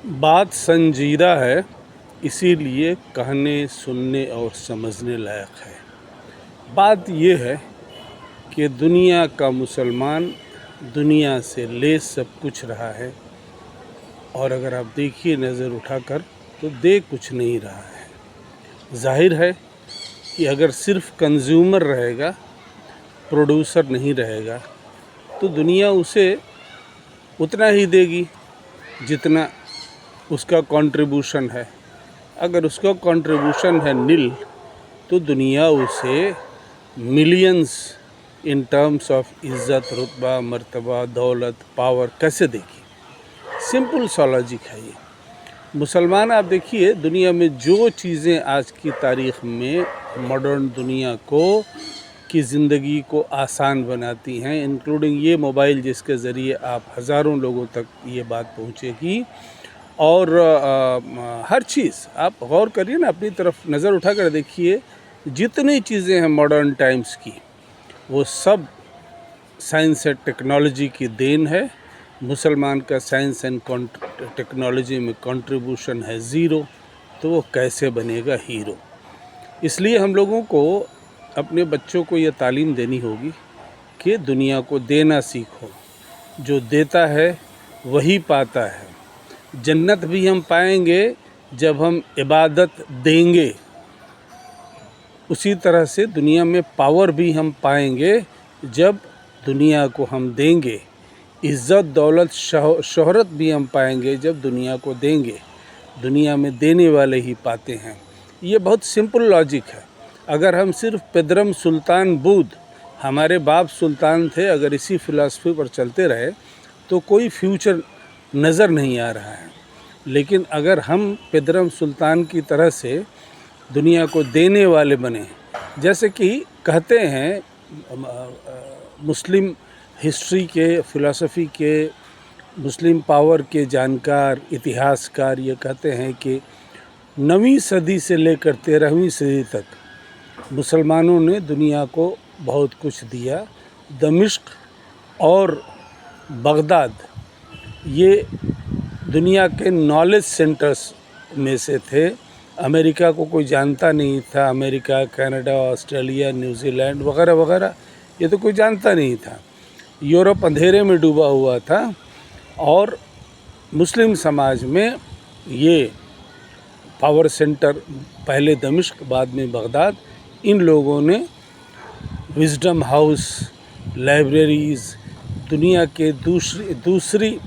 بات سنجیدہ ہے، اسی لیے کہنے سننے اور سمجھنے لائق ہے۔ بات یہ ہے کہ دنیا کا مسلمان دنیا سے لے سب کچھ رہا ہے، اور اگر آپ دیکھیے نظر اٹھا کر تو دے کچھ نہیں رہا ہے۔ ظاہر ہے کہ اگر صرف کنزیومر رہے گا، پروڈیوسر نہیں رہے گا، تو دنیا اسے اتنا ہی دے گی جتنا اس کا کنٹریبیوشن ہے۔ اگر اس کا کنٹریبیوشن ہے نل، تو دنیا اسے ملینز ان ٹرمز آف عزت، رتبہ، مرتبہ، دولت، پاور کیسے دے گی؟ سمپل سا لاجک ہے یہ۔ مسلمان آپ دیکھیے دنیا میں جو چیزیں آج کی تاریخ میں ماڈرن دنیا کی زندگی کو آسان بناتی ہیں، انکلوڈنگ یہ موبائل جس کے ذریعے آپ ہزاروں لوگوں تک یہ بات پہنچے گی، اور ہر چیز آپ غور کریے نا، اپنی طرف نظر اٹھا کر دیکھیے، جتنی چیزیں ہیں ماڈرن ٹائمز کی، وہ سب سائنس اینڈ ٹیکنالوجی کی دین ہے۔ مسلمان کا سائنس اینڈ ٹیکنالوجی میں کنٹریبیوشن ہے زیرو، تو وہ کیسے بنے گا ہیرو؟ اس لیے ہم لوگوں کو اپنے بچوں کو یہ تعلیم دینی ہوگی کہ دنیا کو دینا سیکھو۔ جو دیتا ہے وہی پاتا ہے۔ جنت بھی ہم پائیں گے جب ہم عبادت دیں گے، اسی طرح سے دنیا میں پاور بھی ہم پائیں گے جب دنیا کو ہم دیں گے۔ عزت، دولت، شہرت بھی ہم پائیں گے جب دنیا کو دیں گے۔ دنیا میں دینے والے ہی پاتے ہیں۔ یہ بہت سمپل لاجک ہے۔ اگر ہم صرف پیدرم سلطان بود، ہمارے باپ سلطان تھے، اگر اسی فلسفی پر چلتے رہے تو کوئی فیوچر نظر نہیں آ رہا ہے۔ لیکن اگر ہم پیدرم سلطان کی طرح سے دنیا کو دینے والے بنے، جیسے کہ کہتے ہیں مسلم ہسٹری کے، فلسفی کے، مسلم پاور کے جانکار، اتہاس کار یہ کہتے ہیں کہ 9ویں صدی سے لے کر 13ویں صدی تک مسلمانوں نے دنیا کو بہت کچھ دیا۔ دمشق اور بغداد یہ دنیا کے نالج سینٹرز میں سے تھے۔ امریکہ کو کوئی جانتا نہیں تھا، امریکہ، کینیڈا، آسٹریلیا، نیوزی لینڈ وغیرہ وغیرہ، یہ تو کوئی جانتا نہیں تھا۔ یورپ اندھیرے میں ڈوبا ہوا تھا، اور مسلم سماج میں یہ پاور سینٹر پہلے دمشق، بعد میں بغداد، ان لوگوں نے وزڈم ہاؤس، لائبریریز، دنیا کے دوسری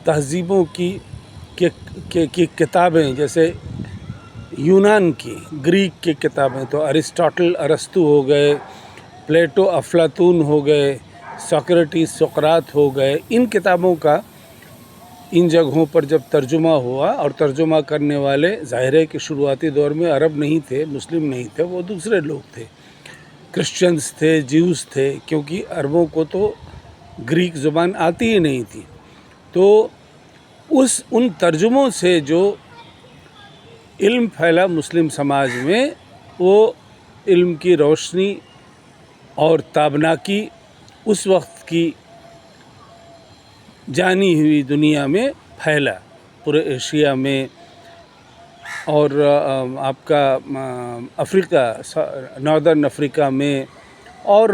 تہذیبوں کی کتابیں، جیسے یونان کی، گریک کی کتابیں، تو ارسطاٹل، ارسطو ہو گئے، پلیٹو، افلاطون ہو گئے، سوکریٹس، سقراط ہو گئے، ان کتابوں کا ان جگہوں پر جب ترجمہ ہوا، اور ترجمہ کرنے والے ظاہر ہے کہ شروعاتی دور میں عرب نہیں تھے، مسلم نہیں تھے، وہ دوسرے لوگ تھے، کرسچنز تھے، جیوز تھے، کیونکہ عربوں کو تو گریک زبان آتی ہی نہیں تھی۔ تو ان ترجموں سے جو علم پھیلا مسلم سماج میں، وہ علم کی روشنی اور تابناکی اس وقت کی جانی ہوئی دنیا میں پھیلا، پورے ایشیا میں، اور آپ کا افریقہ، ناردرن افریقہ میں، اور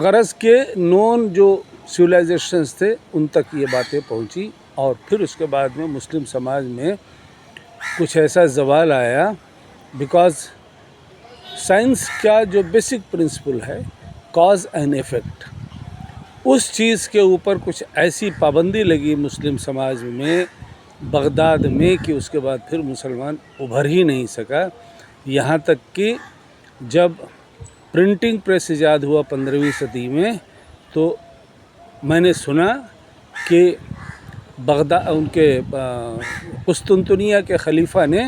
غرض کے نون جو سویلائزیشنز تھے ان تک یہ باتیں پہنچی، اور پھر اس کے بعد میں مسلم سماج میں کچھ ایسا زوال آیا، بیکاز سائنس کا جو بیسک پرنسپل ہے، کاز اینڈ ایفیکٹ، اس چیز کے اوپر کچھ ایسی پابندی لگی مسلم سماج میں، بغداد میں، کہ اس کے بعد پھر مسلمان ابھر ہی نہیں سکا۔ یہاں تک کہ جب پرنٹنگ پریس ایجاد ہوا 15ویں صدی میں، تو میں نے سنا کہ ان کے قسطنطنیہ کے خلیفہ نے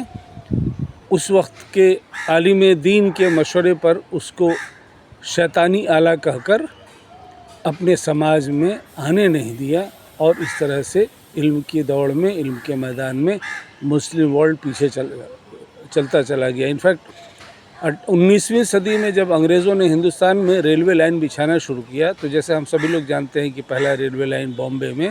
اس وقت کے عالم دین کے مشورے پر اس کو شیطانی آلہ کہہ کر اپنے سماج میں آنے نہیں دیا، اور اس طرح سے علم کی دوڑ میں، علم کے میدان میں مسلم ورلڈ پیچھے چلتا چلا گیا۔ انفیکٹ 19ویں صدی میں جب انگریزوں نے ہندوستان میں ریلوے لائن بچھانا شروع کیا، تو جیسے ہم سبھی لوگ جانتے ہیں کہ پہلا ریلوے لائن بامبے میں